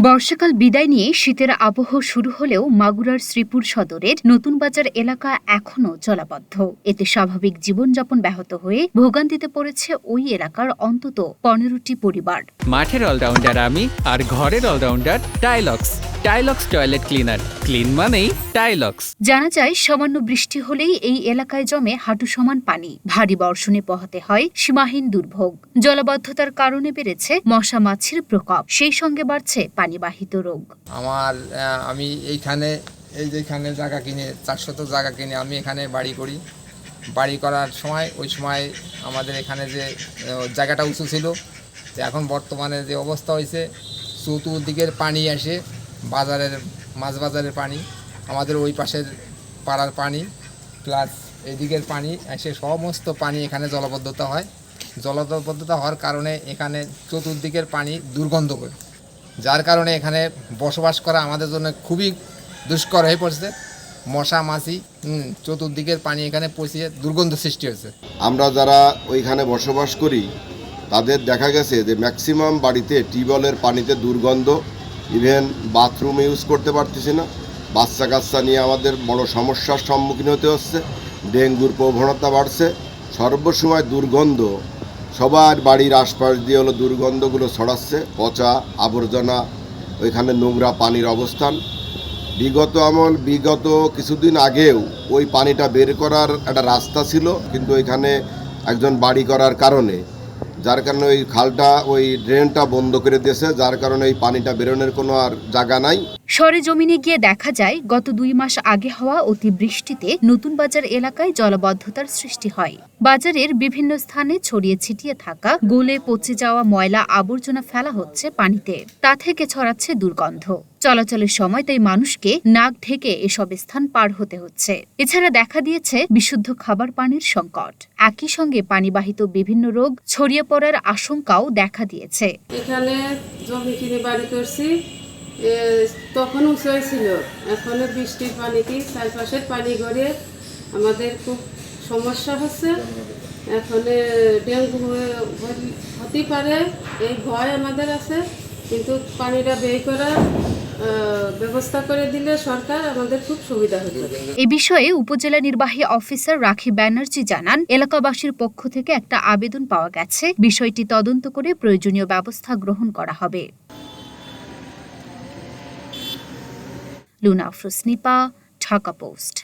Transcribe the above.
বর্ষাকাল বিদায় নিয়ে শীতের আবহ শুরু হলেও মাগুরার শ্রীপুর সদরের নতুন বাজার এলাকা এখনও জলাবদ্ধ। এতে স্বাভাবিক জীবনযাপন ব্যাহত হয়ে ভোগান্তিতে পড়েছে ওই এলাকার অন্তত 15টি পরিবার। মাঠের অলরাউন্ডার আমি, আর ঘরের allrounder Tylox. Tylox toilet cleaner, clean মানেই টাইলক্স। জানা যায়, সামান্য বৃষ্টি হলেই এই এলাকায় জমে হাঁটু সমান পানি। ভারী বর্ষণে পোহাতে হয় সীমাহীন দুর্ভোগ। জলাবদ্ধতার কারণে বেড়েছে মশা মাছির প্রকোপ, সেই সঙ্গে বাড়ছে পানিবাহিত রোগ। আমি এইখানে যেখানে জায়গা কিনে 400 জায়গা কিনে আমি এখানে বাড়ি করি। বাড়ি করার সময় ওই সময় আমাদের এখানে যে জায়গাটা উঁচু ছিল, এখন বর্তমানে যে অবস্থা হয়েছে, চতুর্দিকের পানি আসে, মাছ বাজারের পানি, আমাদের ওই পাশের পাড়ার পানি, প্লাস এদিকের পানি এসে সমস্ত পানি এখানে জলাবদ্ধতা হয়। জলাবদ্ধতা হওয়ার কারণে এখানে চতুর্দিকের পানি দুর্গন্ধ করে, যার কারণে এখানে বসবাস করা আমাদের জন্য খুবই দুষ্কর হয়ে পড়ছে। মশা মাছি চতুর্দিকের পানি এখানে পৌঁছে দুর্গন্ধ সৃষ্টি হয়েছে। আমরা যারা ওইখানে বসবাস করি তাদের দেখা গেছে যে ম্যাক্সিমাম বাড়িতে টিউবওয়েলের পানিতে দুর্গন্ধ, ইভেন বাথরুম ইউজ করতে পারতেছি না। বাচ্চা কাচ্চা নিয়ে আমাদের বড় সমস্যার সম্মুখীন হতে হচ্ছে। ডেঙ্গুর প্রবণতা বাড়ছে। সর্বসময় দুর্গন্ধ, সবার বাড়ির আশপাশ দিয়ে দুর্গন্ধগুলো ছড়াচ্ছে, পচা আবর্জনা, ওইখানে নোংরা পানির অবস্থান। বিগত কিছুদিন আগেও ওই পানিটা বের করার একটা রাস্তা ছিল, কিন্তু ওইখানে একজন বাড়ি করার কারণে, যার কারণে ওই খালটা, ওই ড্রেনটা বন্ধ করে দিয়েছে, যার কারণে এই পানিটা বেরোনোর কোনো আর জায়গা নাই। সরেজমিনে গিয়ে দেখা যায়, গত 2 মাস আগে হওয়া অতিবৃষ্টিতে নতুন বাজার এলাকায় জলাবদ্ধতার সৃষ্টি হয়। বাজারের বিভিন্ন স্থানে ছড়িয়ে ছিটিয়ে থাকা গলে পচে যাওয়া ময়লা আবর্জনা ফেলা হচ্ছে পানিতে, তা থেকে ছড়াচ্ছে দুর্গন্ধ। চলাচলের সময় তাই মানুষকে নাক ঢেকে এসব স্থান পার হতে হচ্ছে। এছাড়া দেখা দিয়েছে বিশুদ্ধ খাবার পানির সংকট। একই সঙ্গে পানিবাহিত বিভিন্ন রোগ ছড়িয়ে পড়ার আশঙ্কাও দেখা দিয়েছে। এখানে জমি কিনে বাড়ি করছি, তখন উঁচু ছিল, এখন বৃষ্টির পানিতে চারপাশের পানি গড়িয়ে আমাদের খুব সমস্যা হচ্ছে। এখন ডেঙ্গু হতে পারে এই ভয় আমাদের আছে, কিন্তু পানিটা বের করার ব্যবস্থা করে দিলে সরকার আমাদের খুব সুবিধা হতো। এ বিষয়ে উপজেলা নির্বাহী অফিসার রাখি ব্যানার্জি জানান, এলাকাবাসীর পক্ষ থেকে একটা আবেদন পাওয়া গেছে। বিষয়টি তদন্ত করে প্রয়োজনীয় ব্যবস্থা গ্রহণ করা হবে। লুনা আফরোজ নিপা, ঢাকা পোস্ট।